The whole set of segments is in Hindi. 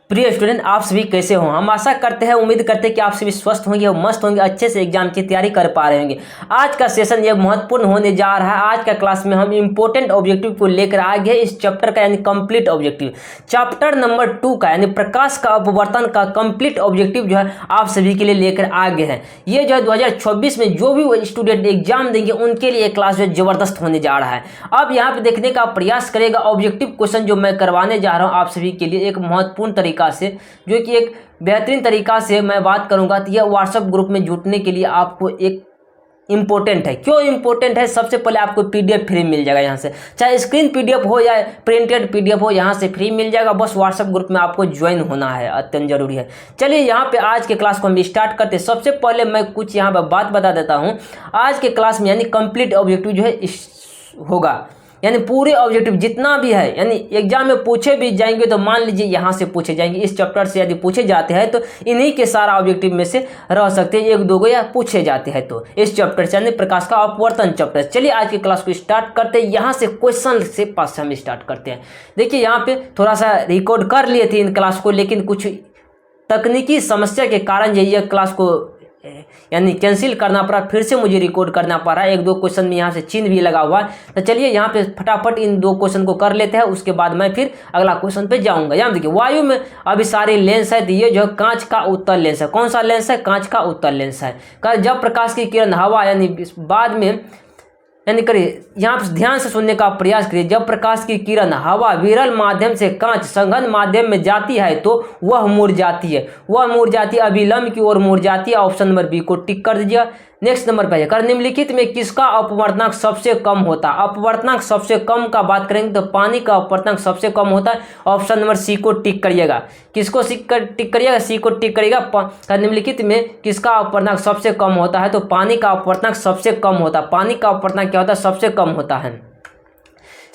प्रिय स्टूडेंट, आप सभी कैसे हो। हम आशा करते हैं, उम्मीद करते हैं कि आप सभी स्वस्थ होंगे और मस्त होंगे, अच्छे से एग्जाम की तैयारी कर पा रहे होंगे। आज का सेशन ये महत्वपूर्ण होने जा रहा है। आज का क्लास में हम इंपॉर्टेंट ऑब्जेक्टिव को लेकर आ गए इस चैप्टर का, यानी कंप्लीट ऑब्जेक्टिव चैप्टर नंबर 2 का, यानी प्रकाश का अपवर्तन का कंप्लीट ऑब्जेक्टिव जो है आप सभी के लिए लेकर आ गए हैं। ये जो है 2026 में जो भी स्टूडेंट एग्जाम देंगे उनके लिए क्लास जो जबरदस्त होने जा रहा है। अब यहाँ पे देखने का प्रयास करेगा ऑब्जेक्टिव क्वेश्चन जो मैं करवाने जा रहा हूँ आप सभी के लिए एक महत्वपूर्ण तरीका से, जो कि एक बेहतरीन तरीका से मैं बात करूंगा। तो यह व्हाट्सएप ग्रुप में जुड़ने के लिए आपको एक इंपॉर्टेंट है। क्यों इंपॉर्टेंट है? सबसे पहले आपको पीडीएफ फ्री मिल जाएगा यहाँ से, चाहे स्क्रीन पीडीएफ हो या प्रिंटेड पीडीएफ हो, यहाँ से फ्री मिल जाएगा। बस व्हाट्सएप ग्रुप में आपको ज्वाइन होना है, अत्यंत जरूरी है। चलिए यहाँ पे आज के क्लास को हम स्टार्ट करते हैं। सबसे पहले मैं कुछ यहाँ पर बात बता देता हूँ। आज के क्लास में यानी कंप्लीट ऑब्जेक्टिव जो है होगा, यानी पूरे ऑब्जेक्टिव जितना भी है, यानी एग्जाम में पूछे भी जाएंगे तो मान लीजिए यहाँ से पूछे जाएंगे, इस चैप्टर से यदि पूछे जाते हैं तो इन्हीं के सारा ऑब्जेक्टिव में से रह सकते हैं, एक दो गो या पूछे जाते हैं तो इस चैप्टर से, यानी प्रकाश का अपवर्तन चैप्टर। चलिए आज की क्लास को स्टार्ट करते हैं। यहाँ से क्वेश्चन से पास हम स्टार्ट करते हैं। देखिए यहाँ पे थोड़ा सा रिकॉर्ड कर लिए थे इन क्लास को, लेकिन कुछ तकनीकी समस्या के कारण यह क्लास को यानी कैंसिल करना पड़ा, फिर से मुझे रिकॉर्ड करना पड़ा। एक दो क्वेश्चन में यहाँ से चिन्ह भी लगा हुआ है। तो चलिए यहाँ पे फटाफट इन दो क्वेश्चन को कर लेते हैं, उसके बाद मैं फिर अगला क्वेश्चन पे जाऊंगा। यहाँ देखिए वायु में अभी सारे लेंस है, तो ये जो कांच का उत्तल लेंस है। कौन सा लेंस है? कांच का उत्तल लेंस है। जब प्रकाश की किरण हवा यानी बाद में यानी करिए, यहाँ पर ध्यान से सुनने का प्रयास करिए। जब प्रकाश की किरण हवा विरल माध्यम से कांच सघन माध्यम में जाती है तो वह मुड़ जाती है। वह मुड़ जाती है, अभिलंब की ओर मुड़ जाती है। ऑप्शन नंबर बी को टिक कर दीजिए। नेक्स्ट नंबर पे कर निम्नलिखित में किसका अपवर्तनांक सबसे कम होता है? अपवर्तनांक सबसे कम का बात करेंगे तो पानी का अपवर्तनांक सबसे कम होता है। ऑप्शन नंबर सी को टिक करिएगा। किसको टिक करिएगा? सी को टिक करिएगा। निम्नलिखित में किसका अपवर्तनांक सबसे कम होता है? तो पानी का अपवर्तनांक सबसे कम होता है। पानी का अपवर्तनांक क्या होता है? सबसे कम होता है।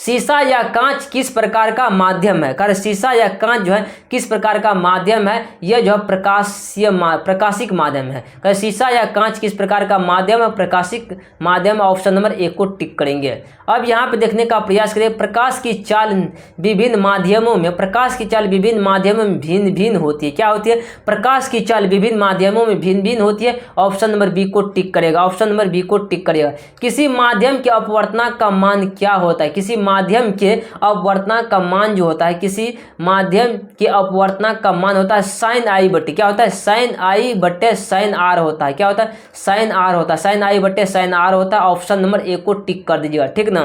शीशा या कांच किस प्रकार का माध्यम है? कर शीशा या कांच जो है किस प्रकार का माध्यम है? यह जो है प्रकाशिक माध्यम है। कर शीशा या कांच किस प्रकार का माध्यम है? प्रकाशिक माध्यम। ऑप्शन नंबर ए को टिक करेंगे। अब यहाँ पे देखने का प्रयास करें। प्रकाश की चाल विभिन्न माध्यमों में, प्रकाश की चाल विभिन्न माध्यमों में भिन्न भिन्न होती है। क्या होती है? प्रकाश की चाल विभिन्न माध्यमों में भिन्न भिन्न होती है। ऑप्शन नंबर बी को टिक करेगा। ऑप्शन नंबर बी को टिक करेगा। किसी माध्यम के अपवर्तनांक का मान क्या होता है? किसी माध्यम के अपवर्तनांक का मान जो होता है, किसी माध्यम के अपवर्तनांक का मान होता है साइन आई बटे, क्या होता है? साइन आई बटे साइन आर होता है। क्या होता है? साइन आर होता है। साइन आई बटे साइन आर होता है। ऑप्शन नंबर ए को टिक कर दीजिएगा, ठीक ना।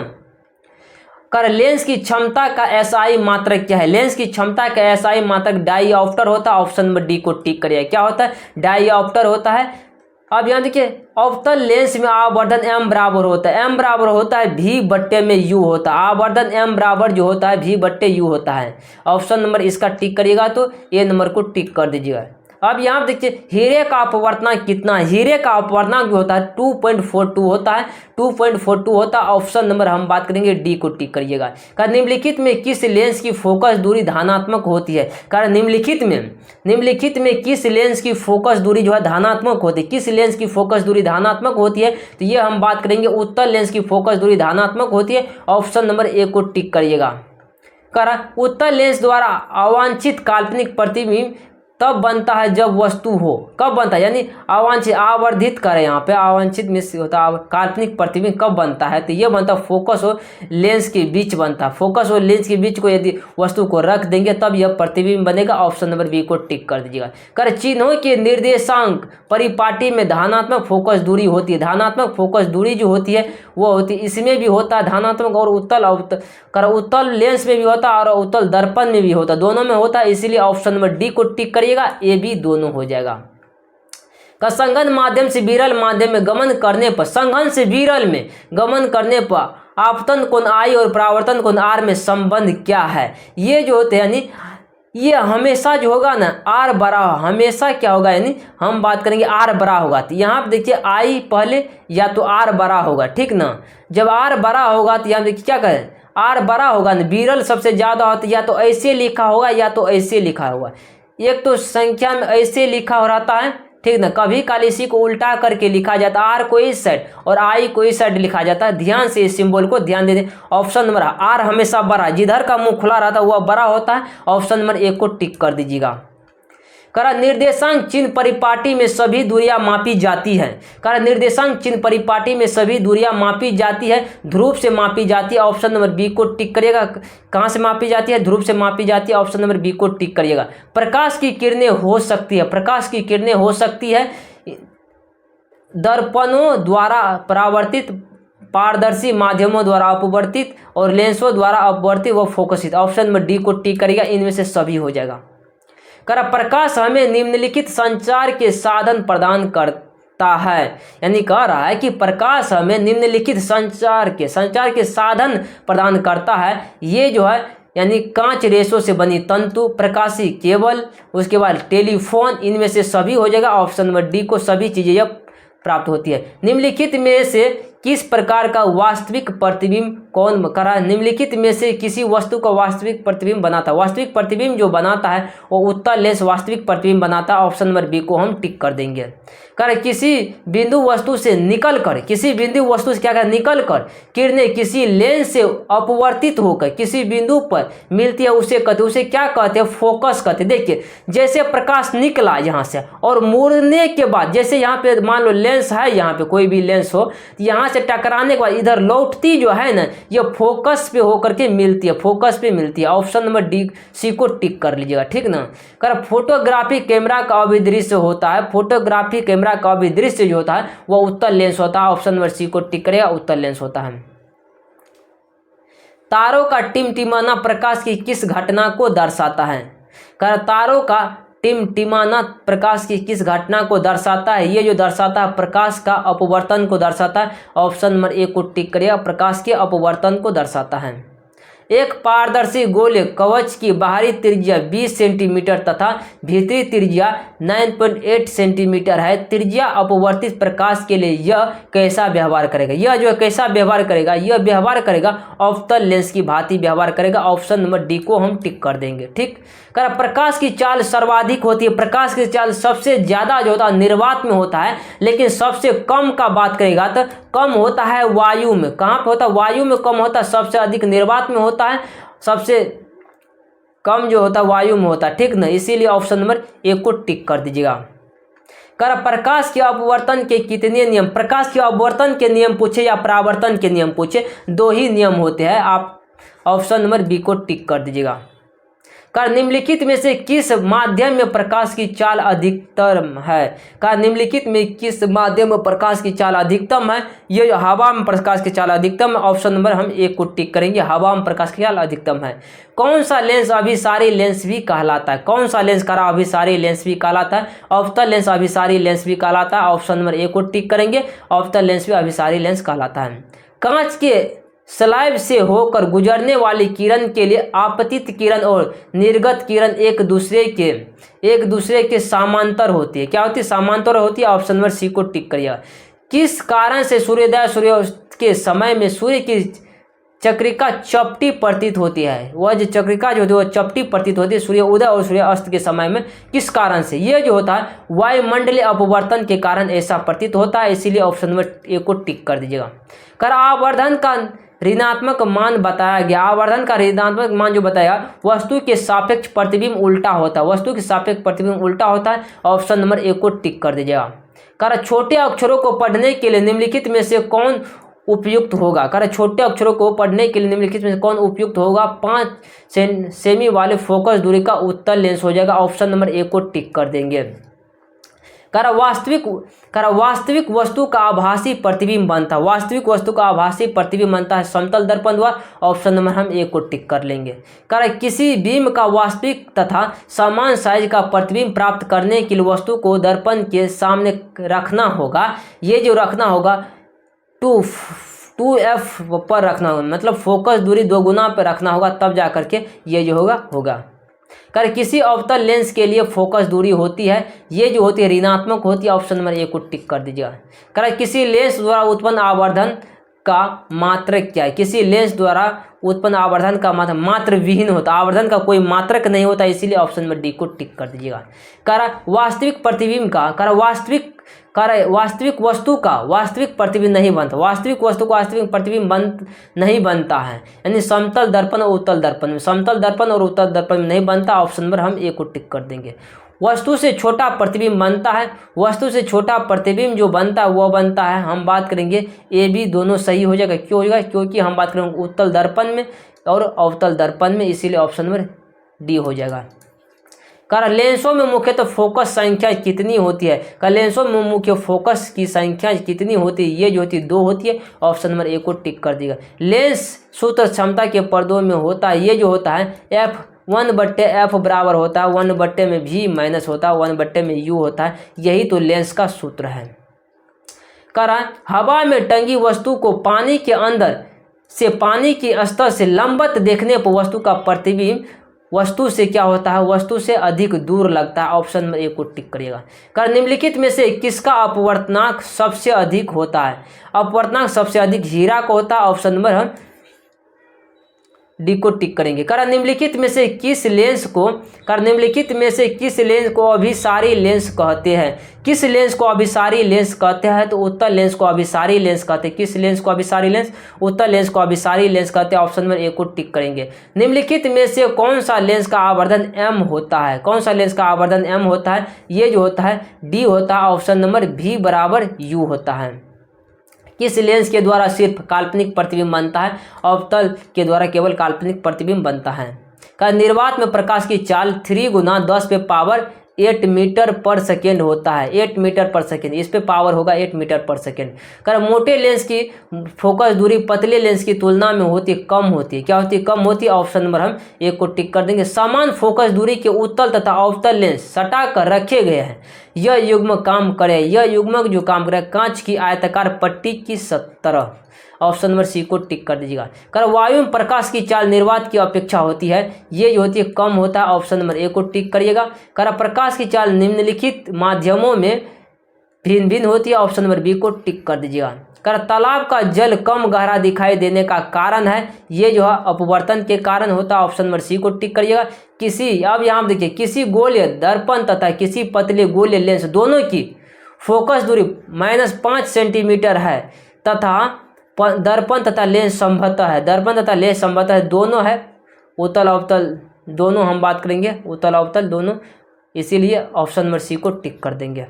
कर लेंस की क्षमता का एसआई मात्रक क्या है? लेंस की क्षमता का एसआई मात्रक डाईऑप्टर होता है। ऑप्शन नंबर डी को टिक करिए। क्या होता है? डाईऑप्टर होता है। अब यहाँ देखिए अवतल लेंस में आवर्धन m बराबर होता है, m बराबर होता है v बट्टे में u होता है। आवर्धन m बराबर जो होता है v बट्टे u होता है। ऑप्शन नंबर इसका टिक करिएगा तो ए नंबर को टिक कर दीजिएगा। अब यहाँ देखिए हीरे का अपवर्तनांक कितना है? हीरे का अपवर्तनांक जो होता है 2.42 होता है। 2.42 होता है। ऑप्शन नंबर हम बात करेंगे डी को टिक करिएगा। कारण निम्नलिखित में किस लेंस की फोकस दूरी धनात्मक होती है? कारण निम्नलिखित में किस लेंस की फोकस दूरी जो है धनात्मक होती है? किस लेंस की फोकस दूरी धनात्मक होती है? तो ये हम बात करेंगे उत्तल लेंस की फोकस दूरी धनात्मक होती है। ऑप्शन नंबर ए को टिक करिएगा। कारण उत्तल लेंस द्वारा अवांछित काल्पनिक प्रतिबिंब तब बनता है जब वस्तु हो। कब बनता है? यानी अवांछित, आवर्धित करें यहाँ पे, अवांछित में होता है काल्पनिक प्रतिबिंब कब बनता है? तो ये बनता है फोकस और लेंस के बीच बनता है। फोकस और लेंस के बीच को यदि वस्तु को रख देंगे तब यह प्रतिबिंब बनेगा। ऑप्शन नंबर बी को टिक कर दीजिएगा। कर चिन्हों के निर्देशांक परिपाटी में धनात्मक फोकस दूरी होती है। धनात्मक फोकस दूरी जो होती है वो होती है, इसमें भी होता है धनात्मक, और उत्तल लेंस में भी होता है और उत्तल दर्पण में भी होता है, दोनों में होता है। इसीलिए ऑप्शन नंबर डी को टिक करिएगा, ए बी दोनों हो जाएगा। का संघन माध्यम से विरल माध्यम में गमन करने पर, संघन से विरल में गमन करने पर आपतन कोण आई और परावर्तन कोण आर में संबंध क्या है? ये जो होते हैं यानी ये हमेशा जो होगा ना आर बड़ा, हमेशा क्या होगा, यानी हम बात करेंगे आर बड़ा होगा। तो यहाँ पे देखिए आई पहले या तो आर बड़ा होगा, ठीक ना। जब आर बड़ा होगा तो यहाँ देखिए क्या करें, आर बड़ा होगा ना, विरल सबसे ज़्यादा होता है, या तो ऐसे लिखा होगा या तो ऐसे लिखा होगा। एक तो संख्या में ऐसे लिखा हो रहता है, ठीक ना। कभी काल इसी को उल्टा करके लिखा जाता है, आर को इस साइड और आई को इस साइड लिखा जाता है। ध्यान से इस सिंबल को ध्यान दे दें। ऑप्शन नंबर आर हमेशा बड़ा, जिधर का मुंह खुला रहता है वह बड़ा होता है। ऑप्शन नंबर ए को टिक कर दीजिएगा। करा निर्देशांक चिन्ह परिपाटी में सभी दूरियां मापी जाती है। करा निर्देशांक चिन्ह परिपाटी में सभी दूरियां मापी जाती है, ध्रुव से मापी जाती है। ऑप्शन नंबर बी को टिक करिएगा। कहां से मापी जाती है? ध्रुव से मापी जाती है। ऑप्शन नंबर बी को टिक करिएगा। प्रकाश की किरणें हो सकती है, प्रकाश की किरणें हो सकती है दर्पणों द्वारा परावर्तित, पारदर्शी माध्यमों द्वारा अपवर्तित और लेंसों द्वारा अपवर्तित व फोकसित। ऑप्शन नंबर डी को टिक करिएगा। इनमें से सभी हो जाएगा। करा प्रकाश हमें निम्नलिखित संचार के साधन प्रदान करता है, यानी कह रहा है कि प्रकाश हमें निम्नलिखित संचार के साधन प्रदान करता है। ये जो है यानी कांच रेशों से बनी तंतु, प्रकाशीय केबल, उसके बाद टेलीफोन, इनमें से सभी हो जाएगा। ऑप्शन नंबर डी को सभी चीजें यह प्राप्त होती है। निम्नलिखित में से किस प्रकार का वास्तविक प्रतिबिंब कौन करा? निम्नलिखित में से किसी वस्तु का वास्तविक प्रतिबिंब बनाता है। वास्तविक प्रतिबिंब जो बनाता है वो उत्तल लेंस वास्तविक प्रतिबिंब बनाता है। ऑप्शन नंबर बी को हम टिक कर देंगे। कर किसी बिंदु वस्तु से निकल कर, किसी बिंदु वस्तु से क्या कर निकल कर किरणें किसी लेंस से अपवर्तित होकर किसी बिंदु पर मिलती है, उसे कहते, उसे क्या कहते हैं? फोकस कहते हैं। देखिए जैसे प्रकाश निकला यहाँ से और मुड़ने के बाद, जैसे यहाँ पे मान लो लेंस है, यहाँ पे कोई भी लेंस हो, यहाँ से टकराने के बाद इधर लौटती जो है ना, ये फोकस पे होकर के मिलती है, फोकस पे मिलती है। ऑप्शन नंबर डी सी को टिक कर लीजिएगा, ठीक ना। कर फोटोग्राफी कैमरा का अभिदृश्य होता है, फोटोग्राफी कैमरा का अभिदृश्य जो होता है वह उत्तल लेंस होता है। ऑप्शन नंबर सी को टिक करेगा, उत्तल लेंस होता है। तारों का टिमटिमाना प्रकाश की किस घटना को दर्शाता है? कर तारों का टिमटिमाना प्रकाश की किस घटना को दर्शाता है? ये जो दर्शाता है प्रकाश का अपवर्तन को दर्शाता है। ऑप्शन नंबर ए को टिक करिएगा, प्रकाश के अपवर्तन को दर्शाता है। एक पारदर्शी गोले कवच की बाहरी त्रिज्या 20 सेंटीमीटर तथा भीतरी त्रिज्या 9.8 सेंटीमीटर है। त्रिज्या अपवर्तित प्रकाश के लिए यह कैसा व्यवहार करेगा? यह जो कैसा व्यवहार करेगा? यह व्यवहार करेगा अवतल लेंस की भांति व्यवहार करेगा। ऑप्शन नंबर डी को हम टिक कर देंगे, ठीक। कर प्रकाश की चाल सर्वाधिक होती है, प्रकाश की चाल सबसे ज्यादा जो होता है निर्वात में होता है, लेकिन सबसे कम का बात करेगा तो कम होता है वायु में। कहाँ पे होता है? वायु में कम होता है, सबसे अधिक निर्वात में होता है, सबसे कम जो होता है वायु में होता है, ठीक ना। इसीलिए ऑप्शन नंबर ए को टिक कर दीजिएगा। कर प्रकाश के अपवर्तन के कितने नियम? प्रकाश के अपवर्तन के नियम पूछे या परावर्तन के नियम पूछे, दो ही नियम होते हैं। आप ऑप्शन नंबर बी को टिक कर दीजिएगा। का निम्नलिखित में से किस माध्यम में प्रकाश की चाल अधिकतम है? का निम्नलिखित में किस माध्यम में प्रकाश की चाल अधिकतम है? ये हवा में प्रकाश की चाल अधिकतम है। ऑप्शन नंबर हम एक को टिक करेंगे, हवा में प्रकाश की चाल अधिकतम है। कौन सा लेंस अभिसारी लेंस भी कहलाता है? कौन सा लेंस करा अभिसारी लेंस भी कहलाता है? अवतल लेंस अभिसारी लेंस भी कहलाता है। ऑप्शन नंबर ए को टिक करेंगे, अवतल लेंस भी अभिसारी लेंस कहलाता है। कांच के स्लैब से होकर गुजरने वाली किरण के लिए आपतित किरण और निर्गत किरण एक दूसरे के समांतर होती है। क्या होती है? समांतर होती है। ऑप्शन नंबर सी को टिक करिएगा। किस कारण से सूर्योदय सूर्यास्त के समय में सूर्य की चक्रिका चपटी प्रतीत होती है? वह जो चक्रिका जो होती है वह चपटी प्रतीत होती है सूर्य उदय और सूर्य अस्त के समय में। किस कारण से? ये जो होता है वायुमंडलीय अपवर्तन के कारण ऐसा प्रतीत होता है, इसीलिए ऑप्शन नंबर ए को टिक कर दीजिएगा। कर आवर्धन का ऋणात्मक मान बताया गया। आवर्धन का ऋणात्मक मान जो बताया, वस्तु के सापेक्ष प्रतिबिंब उल्टा होता है, वस्तु के सापेक्ष प्रतिबिंब उल्टा होता है। ऑप्शन नंबर ए को टिक कर दीजिएगा। कर छोटे अक्षरों को पढ़ने के लिए निम्नलिखित में से कौन उपयुक्त होगा? कर छोटे अक्षरों को पढ़ने के लिए निम्नलिखित में से कौन उपयुक्त होगा? 5 सेमी वाले फोकस दूरी का उत्तल लेंस हो जाएगा। ऑप्शन नंबर ए को टिक कर देंगे। कर वास्तविक वस्तु का आभासी प्रतिबिंब बनता है, वास्तविक वस्तु का आभासी प्रतिबिंब बनता है समतल दर्पण द्वारा। ऑप्शन नंबर हम ए को टिक कर लेंगे। कर किसी बीम का वास्तविक तथा समान साइज का प्रतिबिंब प्राप्त करने के लिए वस्तु को दर्पण के सामने रखना होगा। ये जो रखना होगा 2f पर रखना होगा, मतलब फोकस दूरी 2 गुना पर रखना होगा, तब जा करके ये जो होगा। कर किसी अवतल लेंस के लिए फोकस दूरी होती है, ये जो होती है ऋणात्मक होती है। ऑप्शन नंबर ए को टिक कर दीजिएगा। कर किसी लेंस द्वारा उत्पन्न आवर्धन का मात्रक क्या है? किसी लेंस द्वारा उत्पन्न आवर्धन का मात्र विहीन होता, आवर्धन का कोई मात्रक नहीं होता, इसीलिए ऑप्शन नंबर डी को टिक कर दीजिएगा। वास्तविक प्रतिबिंब का वास्तविक वस्तु का वास्तविक प्रतिबिंब नहीं बनता, वास्तविक वस्तु का वास्तविक प्रतिबिंब नहीं बनता है, यानी समतल दर्पण और उत्तल दर्पण में, समतल दर्पण और उत्तल दर्पण में नहीं बनता, ऑप्शन नंबर हम ए को टिक कर देंगे। वस्तु से छोटा प्रतिबिंब बनता है, वस्तु से छोटा प्रतिबिंब जो बनता है वह बनता है, हम बात करेंगे ए बी दोनों सही हो जाएगा। क्यों हो जाएगा? क्योंकि हम बात करेंगे उत्तल दर्पण में और अवतल दर्पण में, इसीलिए ऑप्शन नंबर डी हो जाएगा। लेंसों में मुख्यतः फोकस संख्या कितनी होती है? लेंसों में मुख्य फोकस की संख्या कितनी होती है? ये जो होती है 2 होती है, ऑप्शन नंबर ए को टिक कर देगा। लेंस सूत्र क्षमता के पर्दों में होता है, ये जो होता है F1/F बराबर होता है 1/में V माइनस होता है 1/में U होता है, यही तो लेंस का सूत्र है। हवा में टंगी वस्तु को पानी के अंदर से पानी के स्तर से लंबवत देखने पर वस्तु का प्रतिबिंब वस्तु से क्या होता है? वस्तु से अधिक दूर लगता है, ऑप्शन नंबर ए को टिक करिएगा। निम्नलिखित में से किसका अपवर्तनांक सबसे अधिक होता है? अपवर्तनांक सबसे अधिक हीरा का होता है, ऑप्शन नंबर हम डी को टिक करेंगे। निम्नलिखित में से किस लेंस को अभिसारी लेंस कहते हैं? किस लेंस को अभिसारी लेंस कहते हैं? तो उत्तल लेंस को अभिसारी लेंस कहते हैं। किस लेंस को अभिसारी लेंस? उत्तल लेंस को अभिसारी लेंस कहते हैं, ऑप्शन नंबर ए को टिक करेंगे। निम्नलिखित में से कौन सा लेंस का आवर्धन m होता है? कौन सा लेंस का आवर्धन m होता है? ये जो होता है डी होता है, ऑप्शन नंबर V बराबर U होता है। किस लेंस के द्वारा सिर्फ काल्पनिक प्रतिबिंब बनता है? अवतल के द्वारा केवल काल्पनिक प्रतिबिंब बनता है। निर्वात में प्रकाश की चाल 3 × 10⁸ मीटर पर सेकेंड होता है, 8 मीटर पर सेकेंड, इस पे पावर होगा 8 मीटर पर सेकेंड। मोटे लेंस की फोकस दूरी पतले लेंस की तुलना में कम होती है। क्या होती है? कम होती है, ऑप्शन नंबर हम ए को टिक कर देंगे। समान फोकस दूरी के उत्तल तथा अवतल लेंस सटा कर रखे गए हैं, यह युग्म काम करे, यह युग्मक जो काम करे कांच की आयताकार पट्टी की तरह, ऑप्शन नंबर सी को टिक कर दीजिएगा। वायु में प्रकाश की चाल निर्वात की अपेक्षा होती है, ये जो होती है कम होता है, ऑप्शन नंबर ए को टिक करिएगा। प्रकाश की चाल निम्नलिखित माध्यमों में भिन्न भिन्न होती है, ऑप्शन नंबर बी को टिक कर दीजिएगा। तालाब का जल कम गहरा दिखाई देने का कारण है, ये जो है अपवर्तन के कारण होता है, ऑप्शन नंबर सी को टिक करिएगा। अब यहाँ देखिए, किसी गोलीय दर्पण तथा किसी पतले गोलीय लेंस दोनों की फोकस दूरी -5 सेंटीमीटर है तथा दर्पण तथा लेंस संभवतः है, दर्पण तथा लेंस संभवतः दोनों है, उत्तल अवतल दोनों हम बात करेंगे, उत्तल अवतल दोनों, इसीलिए ऑप्शन नंबर सी को टिक कर देंगे।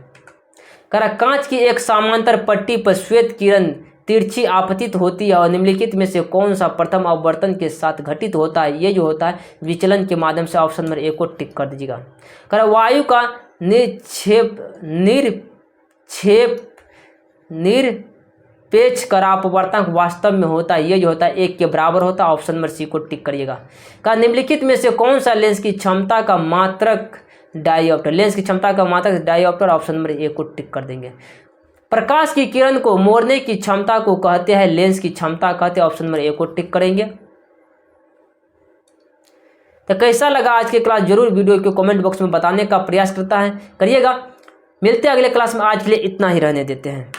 कांच की एक समांतर पट्टी पर श्वेत किरण तिरछी आपतित होती है और निम्नलिखित में से कौन सा प्रथम अपवर्तन के साथ घटित होता है? ये जो होता है विचलन के माध्यम से, ऑप्शन नंबर ए को टिक कर दीजिएगा। वायु का निरपेक्ष अपवर्तन वास्तव में होता है, ये जो होता है 1 के बराबर होता है, ऑप्शन नंबर सी को टिक करिएगा। निम्नलिखित में से कौन सा लेंस की क्षमता का मात्रक डायोप्टर? लेंस की क्षमता का मात्रक डायोप्टर, ऑप्शन नंबर ए को टिक कर देंगे। प्रकाश की किरण को मोड़ने की क्षमता को कहते हैं लेंस की क्षमता कहते हैं, ऑप्शन नंबर ए को टिक करेंगे। तो कैसा लगा आज की क्लास, जरूर वीडियो को कमेंट बॉक्स में बताने का प्रयास करिएगा। मिलते हैं अगले क्लास में, आज के लिए इतना ही रहने देते हैं।